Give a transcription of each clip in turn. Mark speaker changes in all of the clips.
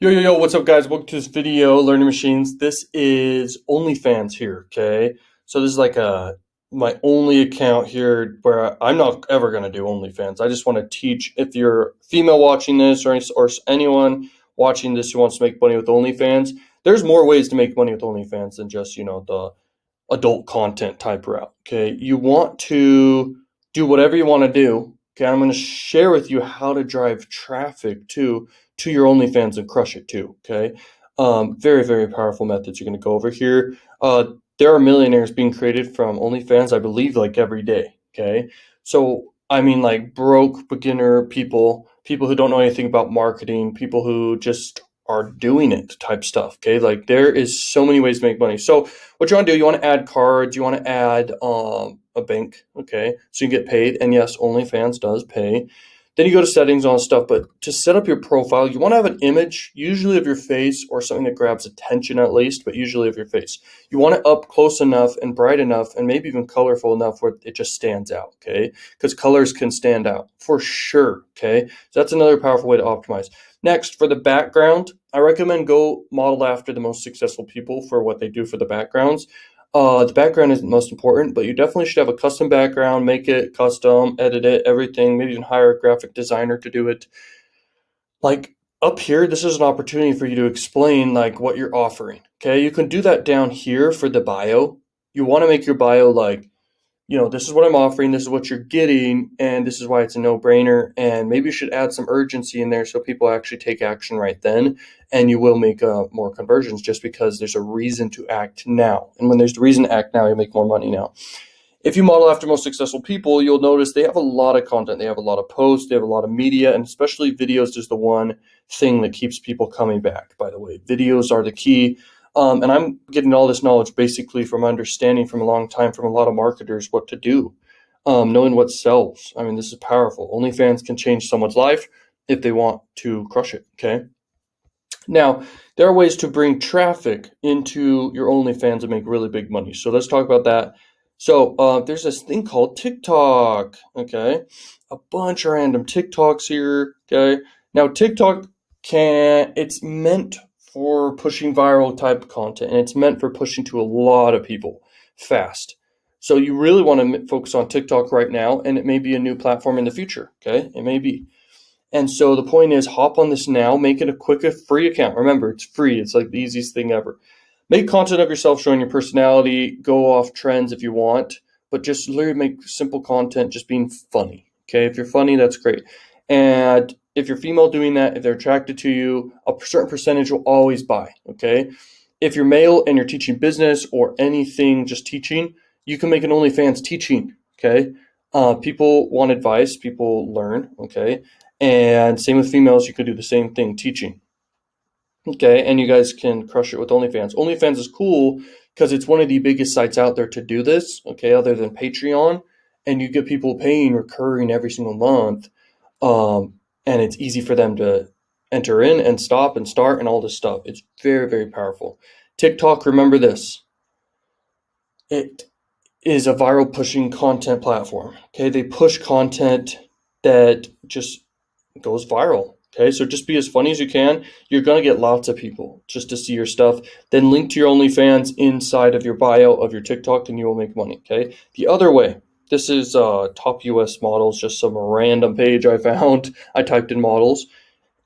Speaker 1: Yo, what's up, guys? Welcome to this video, Learning Machines. This is OnlyFans here, okay? So this is like my only account here where I'm not ever gonna do OnlyFans. I just want to teach if you're female watching this or anyone watching this who wants to make money with OnlyFans. There's more ways to make money with OnlyFans than just, the adult content type route, okay? You want to do whatever you want to do, okay? I'm going to share with you how to drive traffic to your OnlyFans and crush it too, okay? Very, very powerful methods you're going to go over here. There are millionaires being created from OnlyFans, I believe, like every day, okay? So, I mean, like broke beginner people who don't know anything about marketing, people who just are doing it type stuff, okay? Like there is so many ways to make money. So what you want to do, you want to add cards, you want to add a bank, okay? So you can get paid, and yes, OnlyFans does pay. Then you go to settings on stuff, but to set up your profile, you want to have an image, usually of your face or something that grabs attention at least, but usually of your face. You want it up close enough and bright enough and maybe even colorful enough where it just stands out, okay? Because colors can stand out for sure, okay? So that's another powerful way to optimize. Next, for the background, I recommend go model after the most successful people for what they do for the backgrounds. The background isn't most important, but you definitely should have a custom background, make it custom, edit it, everything, maybe even hire a graphic designer to do it. Like up here, this is an opportunity for you to explain like what you're offering. Okay, you can do that down here for the bio. You want to make your bio like, this is what I'm offering, this is what you're getting, and this is why it's a no-brainer. And maybe you should add some urgency in there so people actually take action right then, and you will make more conversions just because there's a reason to act now. And when there's a reason to act now, you make more money now. If you model after most successful people, you'll notice they have a lot of content. They have a lot of posts, they have a lot of media, and especially videos is the one thing that keeps people coming back, by the way. Videos are the key. And I'm getting all this knowledge basically from understanding from a long time from a lot of marketers what to do, knowing what sells. I mean, this is powerful. OnlyFans can change someone's life if they want to crush it, okay? Now, there are ways to bring traffic into your OnlyFans and make really big money. So let's talk about that. So there's this thing called TikTok, okay? A bunch of random TikToks here, okay? Now, TikTok it's meant for pushing viral type content, and it's meant for pushing to a lot of people fast. So you really want to focus on TikTok right now, and it may be a new platform in the future, okay? It may be. And so the point is, hop on this now, make it a quick, free account. Remember, it's free. It's like the easiest thing ever. Make content of yourself showing your personality, go off trends if you want, but just literally make simple content, just being funny. Okay, if you're funny, that's great. And if you're female doing that, if they're attracted to you, a certain percentage will always buy. Okay, if you're male and you're teaching business or anything, just teaching, you can make an OnlyFans teaching. Okay, people want advice, people learn. Okay, and same with females, you could do the same thing, teaching. Okay, and you guys can crush it with OnlyFans. OnlyFans is cool because it's one of the biggest sites out there to do this, okay, other than Patreon, and you get people paying recurring every single month, and it's easy for them to enter in and stop and start and all this stuff. It's very, very powerful. TikTok, remember this. It is a viral pushing content platform, okay? They push content that just goes viral. Okay, so just be as funny as you can. You're going to get lots of people just to see your stuff. Then link to your OnlyFans inside of your bio of your TikTok and you will make money. Okay, the other way, this is top US models, just some random page I found. I typed in models.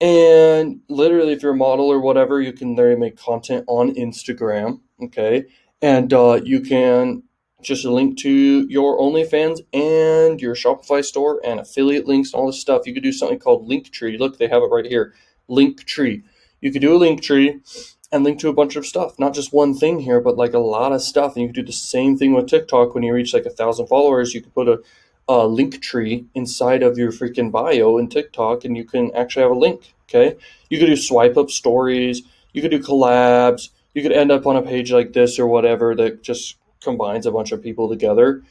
Speaker 1: And literally, if you're a model or whatever, you can literally make content on Instagram. Okay, and you can just link to your OnlyFans and your Shopify store and affiliate links and all this stuff. You could do something called Linktree. Look, they have it right here. Linktree. You could do a Linktree and link to a bunch of stuff. Not just one thing here, but like a lot of stuff. And you could do the same thing with TikTok. When you reach like 1,000 followers, you could put a Linktree inside of your freaking bio in TikTok, and you can actually have a link. Okay, you could do swipe up stories. You could do collabs. You could end up on a page like this or whatever that just combines a bunch of people together.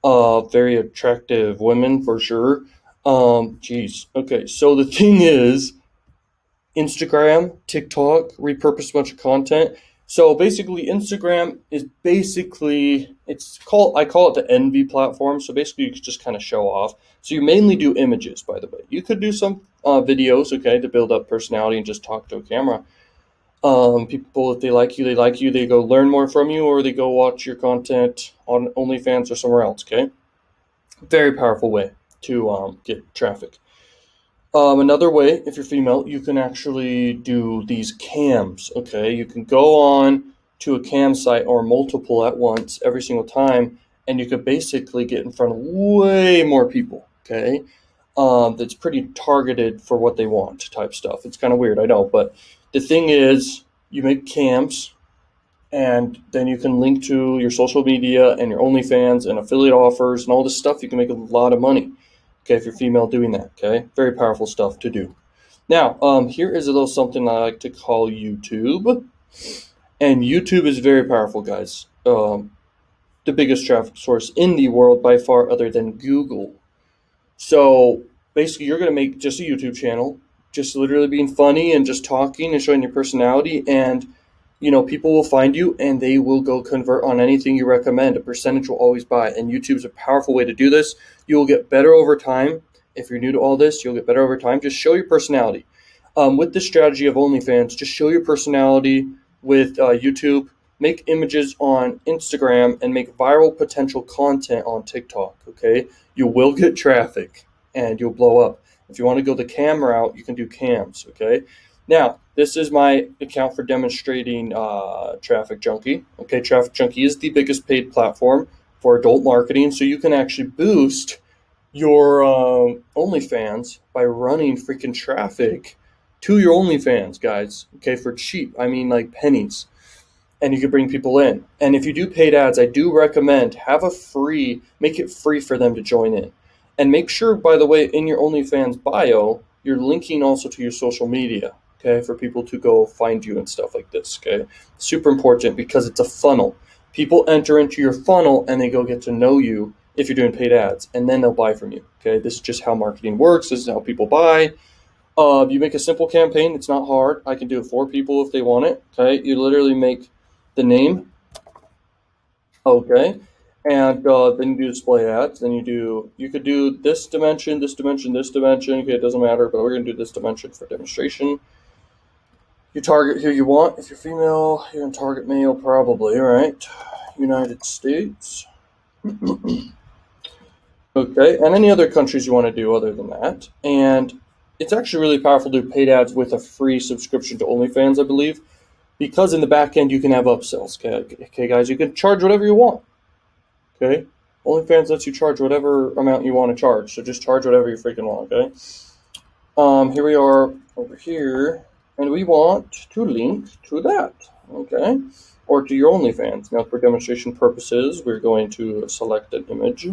Speaker 1: Very attractive women for sure. Geez. Okay, so the thing is, Instagram, TikTok, repurpose a bunch of content. So basically, Instagram is I call it the envy platform. So basically, you can just kind of show off. So you mainly do images, by the way. You could do some videos, okay, to build up personality and just talk to a camera. People, if they like you, they like you. They go learn more from you, or they go watch your content on OnlyFans or somewhere else. Okay, very powerful way to get traffic. Another way, if you're female, you can actually do these cams. Okay, you can go on to a cam site or multiple at once every single time, and you could basically get in front of way more people. Okay, that's pretty targeted for what they want type stuff. It's kind of weird, I know, but the thing is, you make cams, and then you can link to your social media and your OnlyFans and affiliate offers and all this stuff. You can make a lot of money. Okay, if you're female doing that. Okay, very powerful stuff to do. Now, here is a little something I like to call YouTube, and YouTube is very powerful, guys. The biggest traffic source in the world by far, other than Google. So basically, you're going to make just a YouTube channel, just literally being funny and just talking and showing your personality. And, people will find you and they will go convert on anything you recommend. A percentage will always buy. And YouTube's a powerful way to do this. You will get better over time. If you're new to all this, you'll get better over time. Just show your personality. With the strategy of OnlyFans, just show your personality with YouTube. Make images on Instagram and make viral potential content on TikTok, okay? You will get traffic and you'll blow up. If you want to go the cam route, you can do cams, okay? Now, this is my account for demonstrating Traffic Junkie. Okay, Traffic Junkie is the biggest paid platform for adult marketing, so you can actually boost your OnlyFans by running freaking traffic to your OnlyFans, guys, okay, for cheap. I mean, like pennies. And you can bring people in. And if you do paid ads, I do recommend make it free for them to join in. And make sure, by the way, in your OnlyFans bio, you're linking also to your social media, okay, for people to go find you and stuff like this, okay? Super important because it's a funnel. People enter into your funnel and they go get to know you if you're doing paid ads, and then they'll buy from you, okay? This is just how marketing works. This is how people buy. You make a simple campaign. It's not hard. I can do it for people if they want it, okay? You literally make the name, okay, and then you do display ads. Then you could do this dimension, this dimension, this dimension. Okay, it doesn't matter, but we're gonna do this dimension for demonstration. You target who you want. If you're female, you're gonna target male, probably, right? United States. Okay, and any other countries you want to do other than that. And it's actually really powerful to do paid ads with a free subscription to OnlyFans, I believe. Because in the back end, you can have upsells. Okay, guys, you can charge whatever you want. Okay, OnlyFans lets you charge whatever amount you want to charge. So just charge whatever you freaking want. Okay. Here we are over here, and we want to link to that. Okay, or to your OnlyFans. Now, for demonstration purposes, we're going to select an image.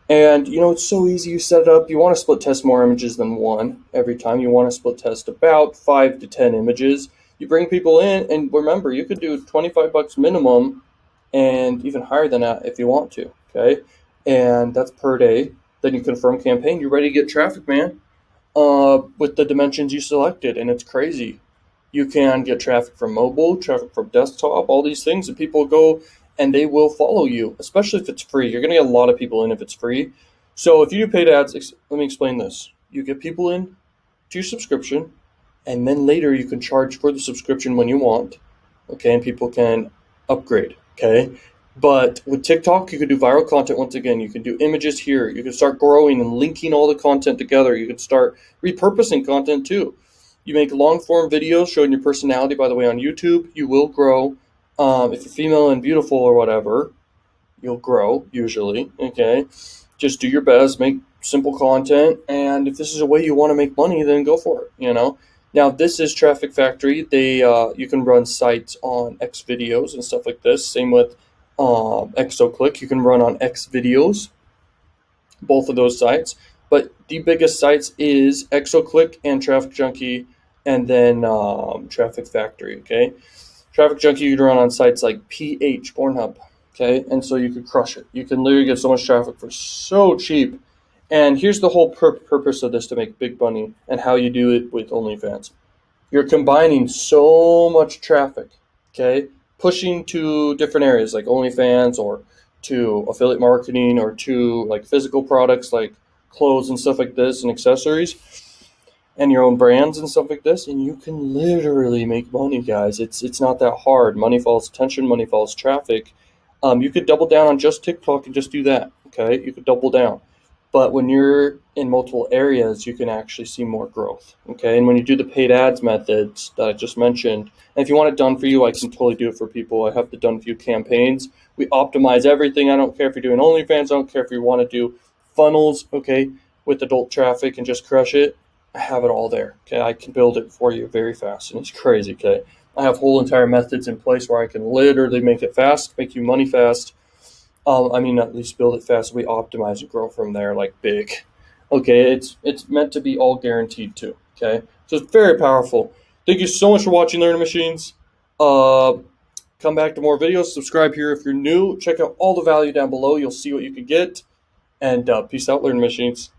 Speaker 1: And it's so easy. You set it up. You want to split test more images than one every time. You want to split test about 5 to 10 images. You bring people in, and remember, you could do $25 minimum and even higher than that if you want to, okay? And that's per day. Then you confirm campaign. You're ready to get traffic, man, with the dimensions you selected, and it's crazy. You can get traffic from mobile, traffic from desktop, all these things, and people go and they will follow you, especially if it's free. You're going to get a lot of people in if it's free. So if you do paid ads, let me explain this. You get people in to your subscription, and then later you can charge for the subscription when you want, okay, and people can upgrade, okay? But with TikTok, you can do viral content once again. You can do images here. You can start growing and linking all the content together. You can start repurposing content too. You make long-form videos showing your personality, by the way, on YouTube. You will grow. If you're female and beautiful or whatever, you'll grow, usually, okay? Just do your best, make simple content, and if this is a way you want to make money, then go for it, Now, this is Traffic Factory. They you can run sites on X videos and stuff like this. Same with XOClick. You can run on X videos, both of those sites. But the biggest sites is XOClick and Traffic Junkie, and then Traffic Factory, okay? Traffic Junkie you can run on sites like PH, Pornhub, okay? And so you could crush it. You can literally get so much traffic for so cheap. And here's the whole purpose of this to make big money and how you do it with OnlyFans. You're combining so much traffic, okay? Pushing to different areas like OnlyFans or to affiliate marketing or to like physical products like clothes and stuff like this and accessories. and your own brands and stuff like this, and you can literally make money, guys. It's not that hard. Money follows attention, money follows traffic. You could double down on just TikTok and just do that. Okay, you could double down. But when you're in multiple areas, you can actually see more growth. Okay, and when you do the paid ads methods that I just mentioned, and if you want it done for you, I can totally do it for people. I have the done for you campaigns. We optimize everything. I don't care if you're doing OnlyFans. I don't care if you want to do funnels. Okay, with adult traffic and just crush it. I have it all there. Okay, I can build it for you very fast, and it's crazy. Okay, I have whole entire methods in place where I can literally make it fast, make you money fast. I mean, at least build it fast. We optimize and grow from there, like big. Okay, it's meant to be all guaranteed too. Okay, so it's very powerful. Thank you so much for watching Learning Machines. Uh, Come back to more videos. Subscribe here if you're new. Check out all the value down below. You'll see what you could get. And peace out, Learning Machines.